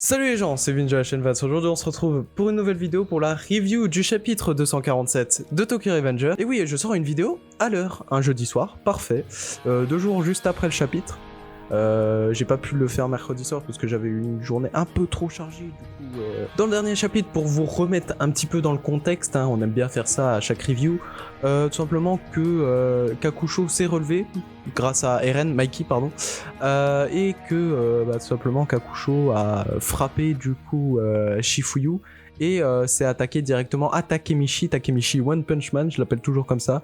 Salut les gens, c'est Vin de la chaîne Vats. Aujourd'hui on se retrouve pour une nouvelle vidéo pour la review du chapitre 247 de Tokyo Revenger. Et oui, je sors une vidéo à l'heure, un jeudi soir, parfait, 2 jours juste après le chapitre. J'ai pas pu le faire mercredi soir parce que j'avais eu une journée un peu trop chargée. Du coup, dans le dernier chapitre, pour vous remettre un petit peu dans le contexte, hein, on aime bien faire ça à chaque review, tout simplement que Kakusho s'est relevé grâce à Eren, Mikey pardon, et que tout simplement Kakusho a frappé du coup Shifuyu et s'est attaqué directement à Takemichi One Punch Man, je l'appelle toujours comme ça,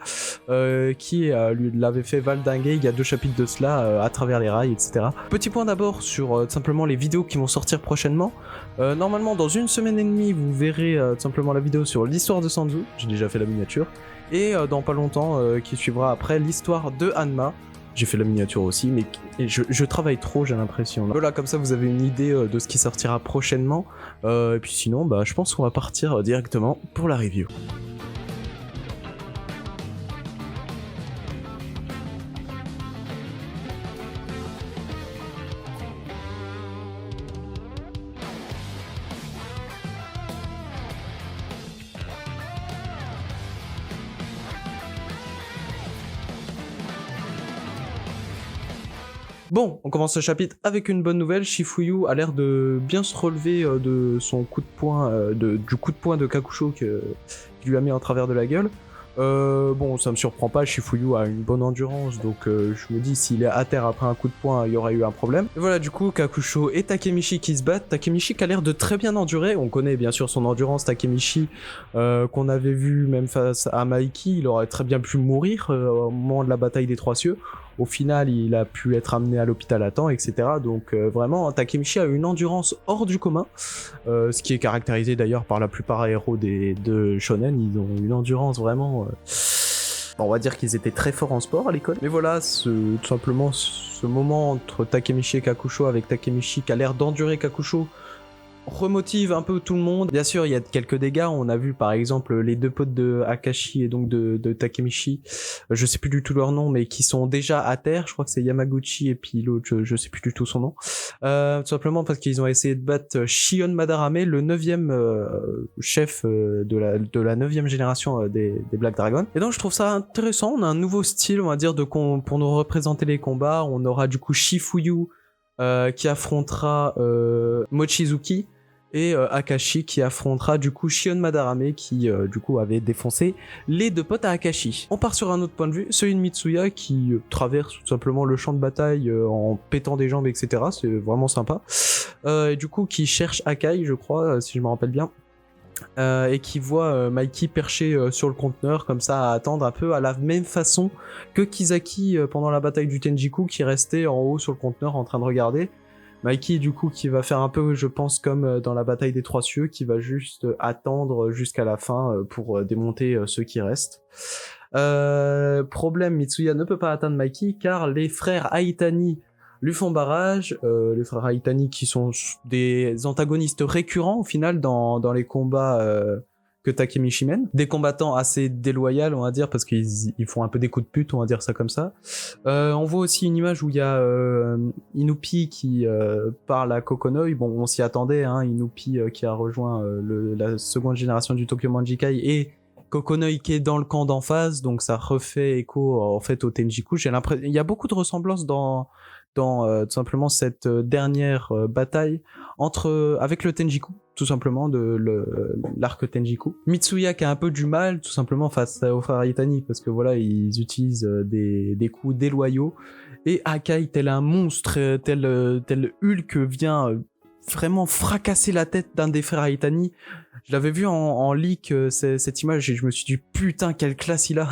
qui lui l'avait fait valdinguer il y a 2 chapitres de cela à travers les rails, etc. Petit point d'abord sur tout simplement les vidéos qui vont sortir prochainement. Normalement dans 1 semaine et demie vous verrez tout simplement la vidéo sur l'histoire de Sanzu, j'ai déjà fait la miniature, et dans pas longtemps qui suivra après l'histoire de Hanma. J'ai fait la miniature aussi, mais je travaille trop, j'ai l'impression. Voilà, comme ça vous avez une idée de ce qui sortira prochainement. Et puis sinon, je pense qu'on va partir directement pour la review. Bon, on commence ce chapitre avec une bonne nouvelle. Shifuyu a l'air de bien se relever de son coup de poing, du coup de poing de Kakusho qui lui a mis en travers de la gueule. Bon, ça me surprend pas, Shifuyu a une bonne endurance, donc je me dis s'il est à terre après un coup de poing, il y aurait eu un problème. Et voilà, du coup, Kakusho et Takemichi qui se battent. Takemichi qui a l'air de très bien endurer. On connaît bien sûr son endurance, Takemichi, qu'on avait vu même face à Mikey. Il aurait très bien pu mourir au moment de la bataille des Trois Cieux. Au final, il a pu être amené à l'hôpital à temps, etc. Donc vraiment, Takemichi a une endurance hors du commun, ce qui est caractérisé d'ailleurs par la plupart des héros de Shonen. Ils ont une endurance vraiment... on va dire qu'ils étaient très forts en sport à l'école. Mais voilà, tout simplement, ce moment entre Takemichi et Kakusho, avec Takemichi qui a l'air d'endurer Kakusho, remotive un peu tout le monde. Bien sûr, il y a quelques dégâts. On a vu par exemple les 2 potes de Akashi et donc de Takemichi, je sais plus du tout leur nom, mais qui sont déjà à terre. Je crois que c'est Yamaguchi et puis l'autre, je sais plus du tout son nom. Tout simplement parce qu'ils ont essayé de battre Shion Madarame, le 9e chef de la 9e génération des Black Dragons. Et donc je trouve ça intéressant. On a un nouveau style, on va dire, pour nous représenter les combats. On aura du coup Shifuyu qui affrontera Mochizuki, et Akashi qui affrontera du coup Shion Madarame qui du coup avait défoncé les 2 potes à Akashi. On part sur un autre point de vue, celui de Mitsuya qui traverse tout simplement le champ de bataille en pétant des jambes, etc. C'est vraiment sympa. Et du coup qui cherche Akai, je crois, si je me rappelle bien. Et qui voit Mikey perché sur le conteneur comme ça à attendre un peu à la même façon que Kisaki pendant la bataille du Tenjiku, qui restait en haut sur le conteneur en train de regarder. Mikey du coup qui va faire un peu, je pense, comme dans la bataille des Trois Cieux, qui va juste attendre jusqu'à la fin pour démonter ceux qui restent. Problème, Mitsuya ne peut pas atteindre Mikey car les frères Aitani lui font barrage. Les frères Aitani qui sont des antagonistes récurrents au final dans les combats que Takemichi mène. Des combattants assez déloyaux, on va dire, parce qu'ils font un peu des coups de pute, on va dire ça comme ça. On voit aussi une image où il y a Inupi qui parle à Kokonoi. Bon, on s'y attendait, hein, Inupi qui a rejoint la 2e génération du Tokyo Manjikai, et Kokonoi qui est dans le camp d'en face, donc ça refait écho en fait au Tenjiku. J'ai l'impression, il y a beaucoup de ressemblances dans tout simplement cette dernière bataille avec le Tenjiku, tout simplement, de l'arc Tenjiku. Mitsuya qui a un peu du mal, tout simplement, face aux frères Itani, parce que voilà, ils utilisent des coups déloyaux, et Akai, tel un monstre, tel Hulk, vient vraiment fracasser la tête d'un des frères Itani. Je l'avais vu en leak, cette image, et je me suis dit, putain, quelle classe il a.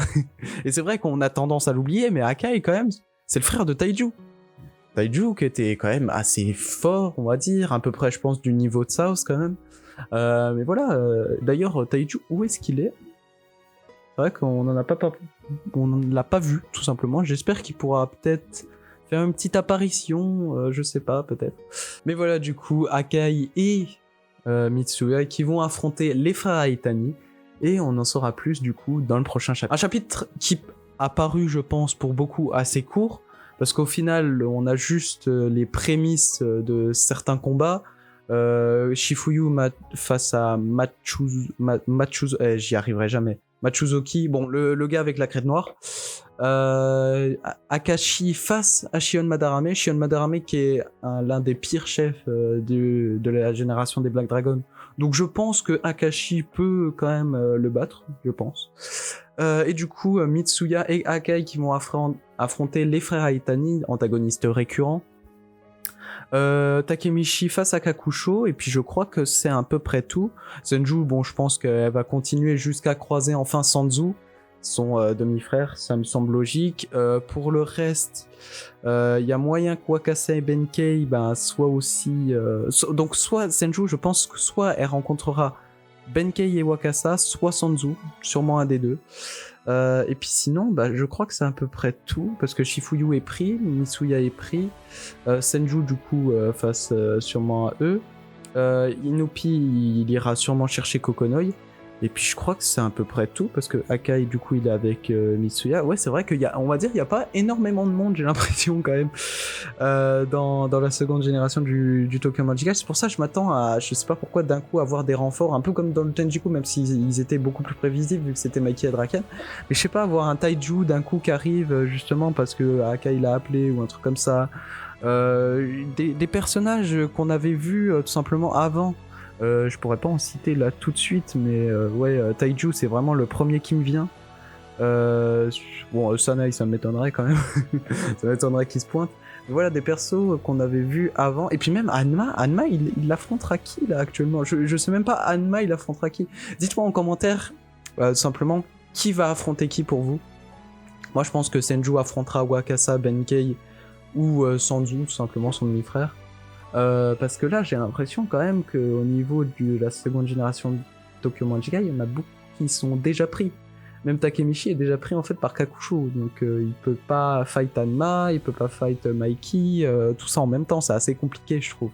Et c'est vrai qu'on a tendance à l'oublier, mais Akai, quand même, c'est le frère de Taiju. Taiju qui était quand même assez fort, on va dire, à peu près, je pense, du niveau de South quand même. Mais voilà, d'ailleurs, Taiju, où est-ce qu'il est? C'est vrai qu'on ne l'a pas vu, tout simplement. J'espère qu'il pourra peut-être faire une petite apparition, je sais pas, peut-être. Mais voilà, du coup, Akai et Mitsuya qui vont affronter les frères Aitani, et on en saura plus, du coup, dans le prochain chapitre. Un chapitre qui a paru, je pense, pour beaucoup assez court, parce qu'au final, on a juste les prémices de certains combats, Shifuyu face à j'y arriverai jamais. Machuzoki, bon, le gars avec la crête noire. Akashi face à Shion Madarame. Shion Madarame qui est l'un des pires chefs de la génération des Black Dragons. Donc je pense que Akashi peut quand même le battre, je pense. Et du coup, Mitsuya et Akai qui vont affronter les frères Aitani, antagonistes récurrents. Takemichi face à Kakusho, et puis je crois que c'est à peu près tout. Senju, bon, je pense qu'elle va continuer jusqu'à croiser enfin Sanzu, son demi-frère, ça me semble logique. Pour le reste, il y a moyen que Wakasa et Benkei soit aussi... donc soit Senju, je pense que soit elle rencontrera Benkei et Wakasa, soit Sanzu, sûrement un des deux. Et puis sinon, je crois que c'est à peu près tout, parce que Shifuyu est pris, Mitsuya est pris, Senju du coup face sûrement à eux, Inupi il ira sûrement chercher Kokonoi, et puis je crois que c'est à peu près tout, parce que Akai du coup il est avec Mitsuya. Ouais, c'est vrai qu'il y a, on va dire, il y a pas énormément de monde, j'ai l'impression quand même, dans la seconde génération du Tokyo Magical. C'est pour ça que je m'attends à, je sais pas pourquoi, d'un coup avoir des renforts, un peu comme dans le Tenjiku, même s'ils étaient beaucoup plus prévisibles vu que c'était Mikey et Draken. Mais je sais pas, avoir un Taiju d'un coup qui arrive justement parce que Akai l'a appelé ou un truc comme ça. Des personnages qu'on avait vus tout simplement avant. Je pourrais pas en citer là tout de suite, mais Taiju c'est vraiment le premier qui me vient. Bon, Sanae ça m'étonnerait quand même, ça m'étonnerait qu'il se pointe. Mais voilà, des persos qu'on avait vus avant, et puis même Hanma il affrontera qui là actuellement? Je sais même pas, Hanma il affrontera qui? Dites-moi en commentaire simplement qui va affronter qui pour vous. Moi je pense que Senju affrontera Wakasa, Benkei ou Sanzu, tout simplement son demi-frère. Parce que là j'ai l'impression quand même qu'au niveau de la seconde génération de Tokyo Magical, il y en a beaucoup qui sont déjà pris. Même Takemichi est déjà pris en fait par Kakusho, donc il peut pas fight Hanma, il peut pas fight Mikey, tout ça en même temps, c'est assez compliqué je trouve.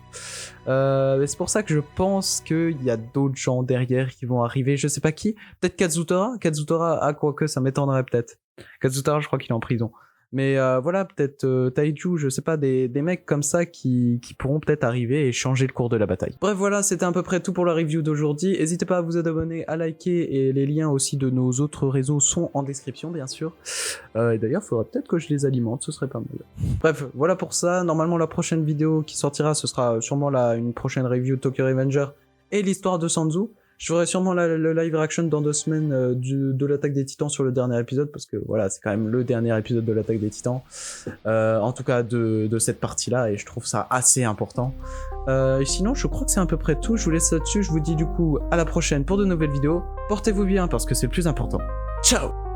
C'est pour ça que je pense qu'il y a d'autres gens derrière qui vont arriver, je sais pas qui, peut-être Kazutora, quoique ça m'étonnerait peut-être. Kazutora je crois qu'il est en prison. Mais voilà, peut-être Taiju, je sais pas, des mecs comme ça qui pourront peut-être arriver et changer le cours de la bataille. Bref, voilà, c'était à peu près tout pour la review d'aujourd'hui. N'hésitez pas à vous abonner, à liker, et les liens aussi de nos autres réseaux sont en description, bien sûr. Et d'ailleurs, il faudra peut-être que je les alimente, ce serait pas mal. Bref, voilà pour ça. Normalement, la prochaine vidéo qui sortira, ce sera sûrement une prochaine review de Tokyo Revenger et l'histoire de Sanzu. Je ferai sûrement le live reaction dans 2 semaines de l'attaque des titans sur le dernier épisode, parce que voilà, c'est quand même le dernier épisode de l'attaque des titans, en tout cas de cette partie-là, et je trouve ça assez important. Et sinon, je crois que c'est à peu près tout, je vous laisse là-dessus, je vous dis du coup à la prochaine pour de nouvelles vidéos, portez-vous bien parce que c'est le plus important. Ciao!